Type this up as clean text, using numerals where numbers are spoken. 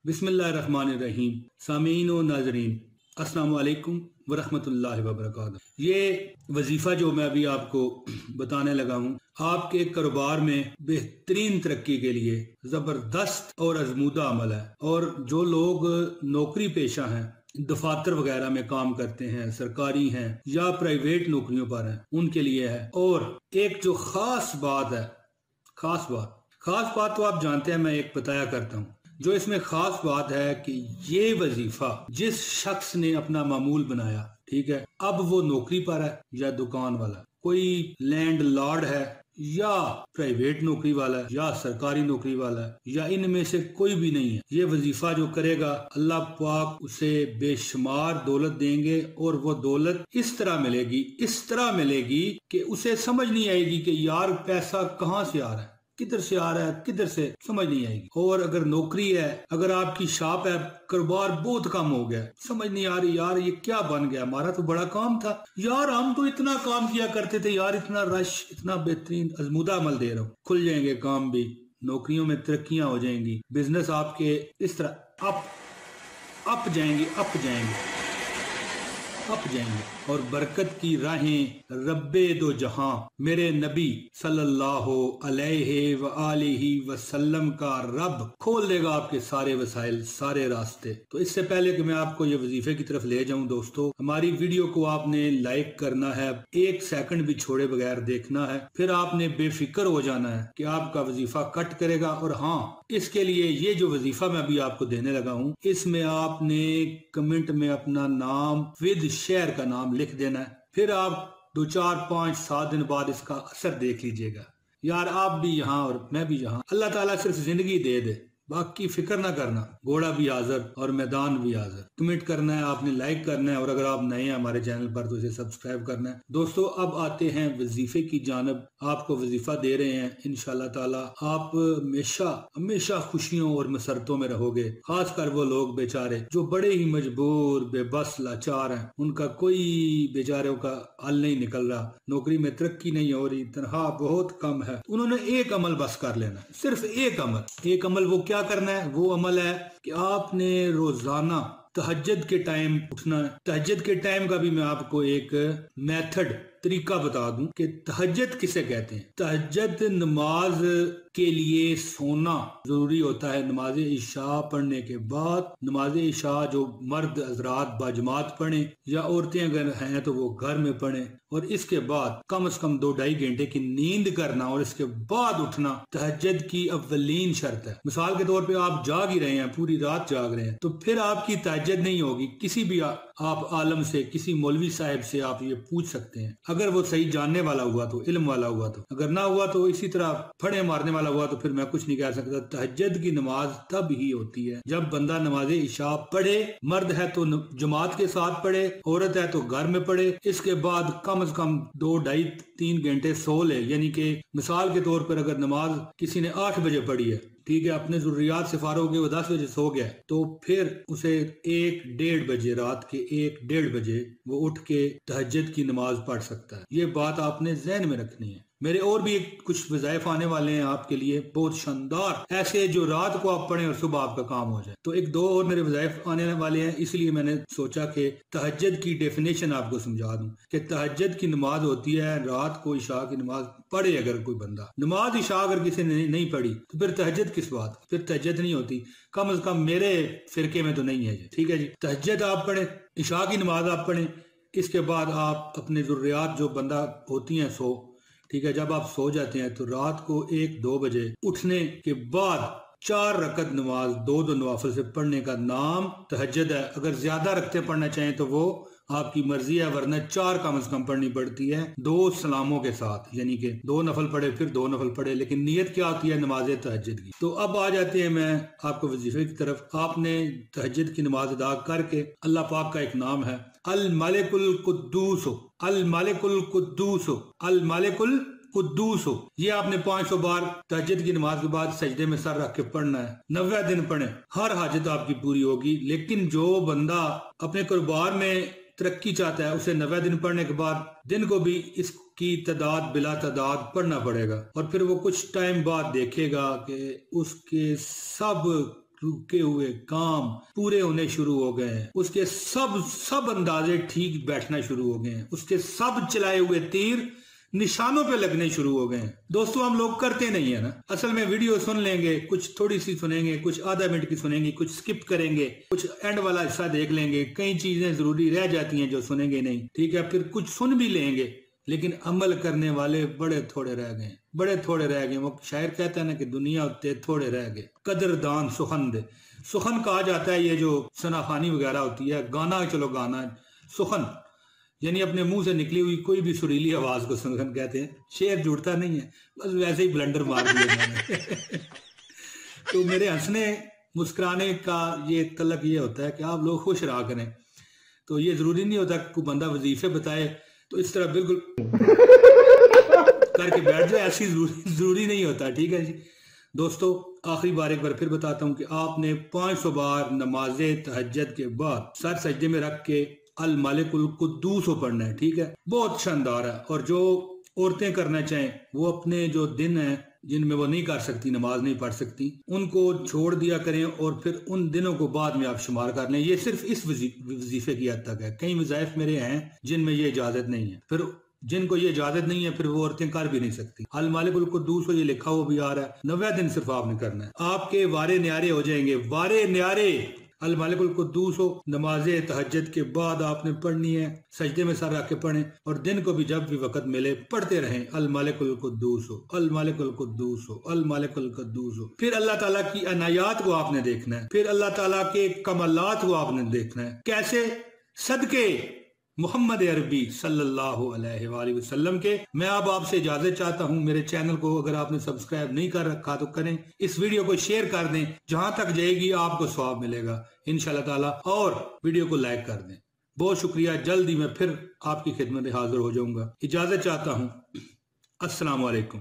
बिस्मिल्लाहिर्रहमानिर्रहीम। सामीन व नाजरीन, अस्सलाम वालेकुम वरहमतुल्लाहि वबरकातुहू। ये वजीफ़ा जो मैं अभी आपको बताने लगा हूँ, आपके कारोबार में बेहतरीन तरक्की के लिए ज़बरदस्त और आजमूदा अमल है। और जो लोग नौकरी पेशा हैं, दफातर वगैरह में काम करते हैं, सरकारी हैं या प्राइवेट नौकरियों पर हैं, उनके लिए है। और एक जो खास बात है, खास बात तो आप जानते हैं, मैं एक बताया करता हूँ। जो इसमें खास बात है कि ये वजीफा जिस शख्स ने अपना मामूल बनाया, ठीक है, अब वो नौकरी पर है या दुकान वाला, कोई लैंड लॉर्ड है या प्राइवेट नौकरी वाला है या सरकारी नौकरी वाला है, या इनमें से कोई भी नहीं है, ये वजीफा जो करेगा अल्लाह पाक उसे बेशुमार दौलत देंगे। और वो दौलत इस तरह मिलेगी कि उसे समझ नहीं आएगी कि यार पैसा कहाँ से आ रहा है, किधर से आ रहा है, किधर से समझ नहीं आएगी। और अगर नौकरी है, अगर आपकी शॉप है, कारोबार बहुत कम हो गया, समझ नहीं आ रही यार ये क्या बन गया, हमारा तो बड़ा काम था यार, हम तो इतना काम किया करते थे यार, इतना रश, इतना बेहतरीन अजमूदा अमल दे रहा हूँ। खुल जाएंगे काम भी, नौकरियों में तरक्कियां हो जाएंगी, बिजनेस आपके इस तरह अप जाएंगे और बरकत की राहें रब्बे दो जहां मेरे नबी सल्लल्लाहु अलैहि व आलिहि वसल्लम का रब खोल देगा आपके सारे वसाइल, सारे रास्ते। तो इससे पहले कि मैं आपको ये वजीफे की तरफ ले जाऊं दोस्तों, हमारी वीडियो को आपने लाइक करना है, एक सेकंड भी छोड़े बगैर देखना है, फिर आपने बेफिक्र हो जाना है कि आपका वजीफा कट करेगा। और हाँ, इसके लिए ये जो वजीफा मैं अभी आपको देने लगा हूँ, इसमें आपने कमेंट में अपना नाम विद शहर का नाम लिख देना है। फिर आप 2 4 5 7 दिन बाद इसका असर देख लीजिएगा। यार आप भी यहाँ और मैं भी यहाँ, अल्लाह ताला सिर्फ जिंदगी दे दे, बाकी फिक्र ना करना, घोड़ा भी हाजिर और मैदान भी हाजिर। कमेंट करना है आपने, लाइक करना है, और अगर आप नए हैं हमारे चैनल पर तो इसे सब्सक्राइब करना है। दोस्तों अब आते हैं वजीफे की जानब। आपको वजीफा दे रहे हैं, इंशाल्लाह ताला आप हमेशा खुशियों और मसरतों में रहोगे। खासकर वो लोग बेचारे जो बड़े ही मजबूर, बेबस, लाचार हैं, उनका कोई बेचारों का हल नहीं निकल रहा, नौकरी में तरक्की नहीं हो रही, तनख्वाह बहुत कम है, उन्होंने एक अमल बस कर लेना, सिर्फ एक अमल। वो क्या करना है? वो अमल है कि आपने रोजाना तहज्जुद के टाइम उठना है। तहज्जुद के टाइम का भी मैं आपको एक तरीका बता दूं कि तहज्जुद किसे कहते हैं। तहज्जुद नमाज के लिए सोना जरूरी होता है। नमाज इशा पढ़ने के बाद, नमाज इशा जो मर्द हजरात बाजमात पढ़े या औरतें अगर हैं तो वो घर में पढ़े, और इसके बाद कम से कम 2-2.5 घंटे की नींद करना और इसके बाद उठना तहज्जुद की अव्वलीन शर्त है। मिसाल के तौर पे आप जाग ही रहे हैं, पूरी रात जाग रहे हैं, तो फिर आपकी तहज्जुद नहीं होगी। किसी भी आप आलम से, किसी मौलवी साहब से आप ये पूछ सकते हैं, अगर वो सही जानने वाला हुआ तो, इल्म वाला हुआ तो, अगर ना हुआ तो इसी तरह फड़े मारने वाला हुआ तो फिर मैं कुछ नहीं कह सकता। तहज्जुद की नमाज तब ही होती है जब बंदा नमाज इशा पढ़े, मर्द है तो जमात के साथ पढ़े, औरत है तो घर में पढ़े, इसके बाद कम से कम 2-2.5-3 घंटे सो ले। यानी कि मिसाल के तौर पर अगर नमाज किसी ने 8 बजे पढ़ी है, ठीक है, अपने जरूरियात से फारो गए, वो 10 बजे सो गया, तो फिर उसे 1-1.5 बजे, रात के 1-1.5 बजे वो उठ के तहज्जुद की नमाज पढ़ सकता है। ये बात आपने ज़हन में रखनी है। मेरे और भी कुछ वज़ाइफ आने वाले हैं आपके लिए, बहुत शानदार, ऐसे जो रात को आप पढ़ें और सुबह आपका काम हो जाए। तो 1-2 और मेरे वज़ाइफ आने वाले हैं, इसलिए मैंने सोचा कि तहज्जुद की डेफिनेशन आपको समझा दूं कि तहज्जुद की नमाज होती है रात को इशा की नमाज पढ़े। अगर कोई बंदा नमाज इशा अगर किसी ने नहीं पढ़ी तो फिर तहज्जुद किस बात, फिर तहज्जुद नहीं होती, कम से कम मेरे फिरके में तो नहीं है जी। ठीक है जी, तहज्जुद आप पढ़े, इशा की नमाज आप पढ़े, इसके बाद आप अपने जरूरियात जो बंदा होती हैं सो, ठीक है, जब आप सो जाते हैं तो रात को 1-2 बजे उठने के बाद 4 रकत नमाज 2-2 नवाफिल से पढ़ने का नाम तहज्जुद है। अगर ज्यादा रखते पढ़ना चाहें तो वो आपकी मर्जी है, वरना 4 कम से कम पढ़नी पड़ती है, 2 सलामों के साथ, यानी कि 2 नफल पढ़े फिर 2 नफल पढ़े, लेकिन नियत क्या होती है? नमाज तहज्जुद की। तो अब आ जाते हैं मैं आपको वजीफे की तरफ। आपने तहज्जुद की नमाज अदा करके, अल्लाह पाक का एक नाम है अल मालिकुल कुद्दूस, अल मालिकुल कुद्दूस, अल मालिकुल कुद्दूस हो, ये आपने 500 बार तहज्जुद की नमाज के बाद सजदे में सर रख के पढ़ना है। 90 दिन पढ़े, हर हाजत आपकी पूरी होगी। लेकिन जो बंदा अपने कारोबार में तरक्की चाहता है, उसे 90 दिन पढ़ने के बाद दिन को भी इसकी तादाद बिला तादाद पढ़ना पड़ेगा, और फिर वो कुछ टाइम बाद देखेगा कि उसके सब रुके हुए काम पूरे होने शुरू हो गए हैं, उसके सब अंदाजे ठीक बैठना शुरू हो गए हैं, उसके सब चलाए हुए तीर निशानों पे लगने शुरू हो गए हैं। दोस्तों हम लोग करते नहीं है ना, असल में वीडियो सुन लेंगे, कुछ थोड़ी सी सुनेंगे, कुछ आधा मिनट की सुनेंगे, कुछ स्किप करेंगे, कुछ एंड वाला हिस्सा देख लेंगे, कई चीजें जरूरी रह जाती हैं जो सुनेंगे नहीं, ठीक है, फिर कुछ सुन भी लेंगे, लेकिन अमल करने वाले बड़े थोड़े रह गए, बड़े थोड़े रह गए। वो शायर कहता है ना कि दुनिया उत्ते थोड़े रह गए, कदरदान सुखन दे। सुखन कहा जाता है ये जो सनाखानी वगैरह होती है, गाना, चलो गाना, सुखन यानी अपने मुंह से निकली हुई कोई भी सुरीली आवाज को सुखन कहते हैं। शेर जुड़ता नहीं है, बस वैसे ही ब्लंडर मार दिया मैंने। तो मेरे हंसने मुस्कुराने का ये तलक ये होता है कि आप लोग खुश रहा करें। तो ये जरूरी नहीं होता कि कोई बंदा वजीफे बताए तो इस तरह बिल्कुल करके बैठ जाए, ऐसी जरूरी नहीं होता, ठीक है जी। दोस्तों आखिरी बार एक बार फिर बताता हूँ कि आपने 500 बार नमाज तहज्जुद के बाद सर सजदे में रख के अल मालिकुल कुद्दूस को पढ़ना है, ठीक है, बहुत शानदार है। और जो औरतें करना चाहें वो अपने जो दिन है जिनमें वो नहीं कर सकती, नमाज नहीं पढ़ सकती, उनको छोड़ दिया करें और फिर उन दिनों को बाद में आप शुमार कर लें। ये सिर्फ इस वजीफे की हद तक है। कई वज़ाइफ मेरे हैं जिनमें ये इजाजत नहीं है, फिर जिनको ये इजाजत नहीं है फिर वो औरतें कर भी नहीं सकती। अल मालिकुल कुद्दूस को ये लिखा हुआ भी आ रहा है, 90 दिन सिर्फ आपने करना है, आपके वारे न्यारे हो जाएंगे, वारे न्यारे। अल मालिकुल कुद्दूस हो नमाज तहज्जुद के बाद आपने पढ़नी है, सजदे में सर रख के पढ़ें और दिन को भी जब भी वक्त मिले पढ़ते रहें, अल मालिकुल कुद्दूस हो, अल मालिकुल कुद्दूस हो, अल मालिकुल कुद्दूस हो। फिर अल्लाह ताला की अनायात को आपने देखना है, फिर अल्लाह ताला के कमालात को आपने देखना है। कैसे? सदके मोहम्मद अरबी सल्लल्लाहु अलैहि वसल्लम के। मैं अब आपसे इजाजत चाहता हूं। मेरे चैनल को अगर आपने सब्सक्राइब नहीं कर रखा तो करें, इस वीडियो को शेयर कर दें, जहां तक जाएगी आपको सवाब मिलेगा इंशाल्लाह ताला, और वीडियो को लाइक कर दें। बहुत शुक्रिया। जल्दी मैं फिर आपकी खिदमत में हाजिर हो जाऊंगा। इजाजत चाहता हूं। अस्सलाम वालेकुम।